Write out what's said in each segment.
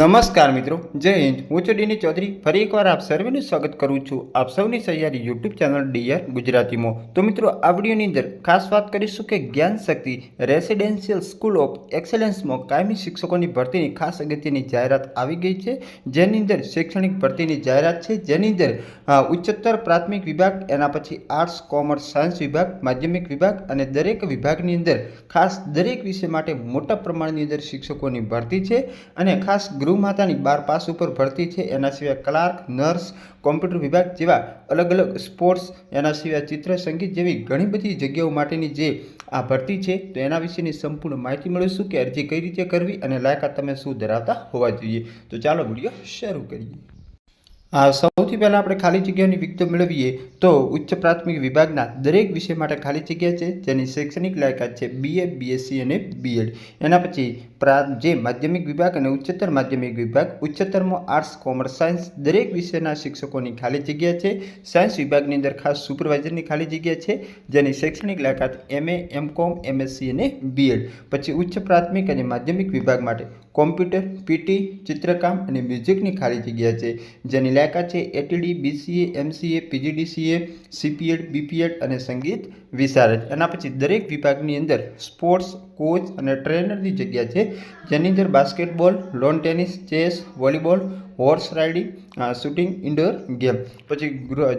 નમસ્કાર મિત્રો, જય હિન્દ। હું છું ડીની ચૌધરી। ફરી એકવાર આપ સર્વેનું સ્વાગત કરું છું આપ સૌની સહિયારી યુટ્યુબ ચેનલ ડીઆર ગુજરાતીમાં। તો મિત્રો, આ વિડીયોની અંદર ખાસ વાત કરીશું કે જ્ઞાન શક્તિ રેસિડેન્શિયલ સ્કૂલ ઓફ એક્સેલન્સમાં કાયમી શિક્ષકોની ભરતીની ખાસ અગત્યની જાહેરાત આવી ગઈ છે, જેની અંદર શૈક્ષણિક ભરતીની જાહેરાત છે, જેની અંદર ઉચ્ચતર પ્રાથમિક વિભાગ, એના પછી આર્ટ્સ, કોમર્સ, સાયન્સ વિભાગ, માધ્યમિક વિભાગ અને દરેક વિભાગની અંદર ખાસ દરેક વિષય માટે મોટા પ્રમાણની અંદર શિક્ષકોની ભરતી છે અને ખાસ ગૃહમાતાની 12 પાસ ઉપર ભરતી છે। એના સિવાય ક્લાર્ક, નર્સ, કોમ્પ્યુટર વિભાગ જેવા અલગ અલગ સ્પોર્ટ્સ, એના સિવાય ચિત્ર, સંગીત જેવી ઘણી બધી જગ્યાઓ માટેની જે આ ભરતી છે, તો એના વિશેની સંપૂર્ણ માહિતી મેળવીશું કે અરજી કઈ રીતે કરવી અને લાયકાત તમે શું ધરાવતા હોવા જોઈએ। તો ચાલો વિડીયો શરૂ કરીએ। સૌથી પહેલાં આપણે ખાલી જગ્યાની વિગતો મેળવીએ તો ઉચ્ચ પ્રાથમિક વિભાગના દરેક વિષય માટે ખાલી જગ્યા છે, જેની શૈક્ષણિક લાયકાત છે BA, BSc અને BEd। એના પછી જે માધ્યમિક વિભાગ અને ઉચ્ચતર માધ્યમિક વિભાગ, ઉચ્ચતરમાં આર્ટ્સ, કોમર્સ, સાયન્સ દરેક વિષયના શિક્ષકોની ખાલી જગ્યા છે। સાયન્સ વિભાગની અંદર ખાસ સુપરવાઇઝરની ખાલી જગ્યા છે, જેની શૈક્ષણિક લાયકાત MA, MCom, MSc અને BEd। પછી ઉચ્ચ પ્રાથમિક અને માધ્યમિક વિભાગ માટે કોમ્પ્યુટર, PT, ચિત્રકામ અને મ્યુઝિકની ખાલી જગ્યા છે, જેની લાયકાત છે ATD, BCA, MCA, PGDCA, CPEd, BPEd અને સંગીત વિશારદ। એના પછી દરેક વિભાગની અંદર સ્પોર્ટ્સ કોચ અને ટ્રેનરની જગ્યા છે, જેની અંદર basketball, lawn tennis, chess, volleyball, horse riding, shooting, indoor game. પછી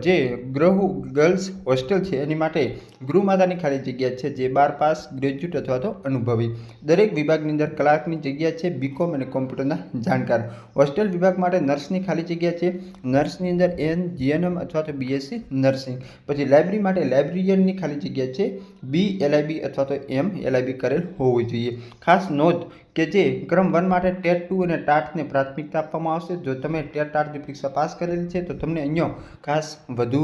જે ગર્લ્સ હોસ્ટેલ છે એની માટે ગૃહમાતાની ખાલી જગ્યા છે, જે 12 પાસ, ગ્રેજ્યુએટ અથવા તો અનુભવી। દરેક વિભાગની અંદર ક્લાર્કની જગ્યા છે, BCom અને કોમ્પ્યુટરના જાણકાર। હોસ્ટેલ વિભાગ માટે નર્સની ખાલી જગ્યા છે, નર્સની અંદર GNM અથવા તો BSc નર્સિંગ। પછી લાઇબ્રેરી માટે લાઇબ્રેરિયનની ખાલી જગ્યા છે, BLIB અથવા તો MLIB કરેલ હોવું જોઈએ। ખાસ નોંધ કે જે ક્રમ 1 માટે ટેટ 2 અને ટાટને પ્રાથમિકતા આપવામાં આવશે। જો તમે ટેટ ટાટની પરીક્ષા પાસ કરેલી છે તો તમને અહીંયા ખાસ વધુ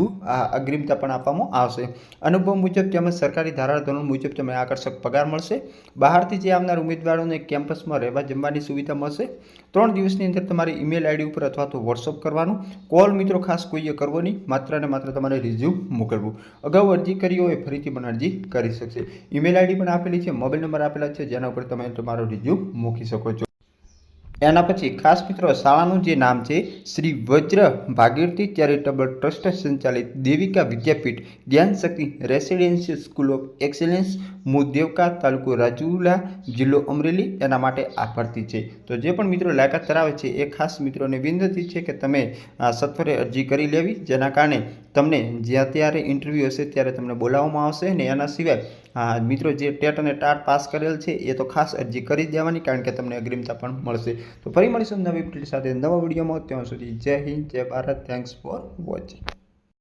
અગ્રિમતા પણ આપવામાં આવશે। અનુભવ મુજબ તેમજ સરકારી ધારાધોરણ મુજબ તમને આકર્ષક પગાર મળશે। બહારથી જે આવનાર ઉમેદવારોને કેમ્પસમાં રહેવા જમવાની સુવિધા મળશે। 3 દિવસની અંદર તમારી ઈમેલ આઈડી ઉપર અથવા તો વોટ્સઅપ કરવાનું। કોલ મિત્રો ખાસ કોઈએ કરવો નહીં, માત્ર ને માત્ર તમારે રિઝ્યુમ મોકલવું। અગાઉ અરજી કરી હોય ફરીથી પણ અરજી કરી શકશે। ઈમેલ આઈડી પણ આપેલી છે, મોબાઈલ નંબર આપેલા છે, જેના ઉપર તમે તમારો રિઝ્યુમ મૂકી શકો છો। એના પછી ખાસ મિત્રો, શાળાનું જે નામ છે શ્રી વજ્ર ભાગીરથી ચેરિટેબલ ટ્રસ્ટ સંચાલિત દેવિકા વિદ્યાપીઠ જ્ઞાન શક્તિ રેસિડેન્શિયલ સ્કૂલ ઓફ એક્સેલન્સ, મૂળ દેવકા, તાલુકો રાજુલા, જિલ્લો અમરેલી, એના માટે આ ભરતી છે। તો જે પણ મિત્રો લાયકાત ધરાવે છે એ ખાસ મિત્રોને વિનંતી છે કે તમે સત્વરે અરજી કરી લેવી, જેના કારણે તમને જ્યાં ત્યારે ઇન્ટરવ્યૂ હશે ત્યારે તમને બોલાવવામાં આવશે। અને એના સિવાય મિત્રો જે ટેટ અને ટાટ પાસ કરેલ છે એ તો ખાસ અરજી કરી દેવાની, કારણ કે તમને અગ્રિમતા પણ મળશે। તો ફરી મળીશું નવી અપડેટ સાથે નવા વિડીયોમાં। ત્યાં સુધી જય હિન્દ, જય ભારત। Thanks for watching.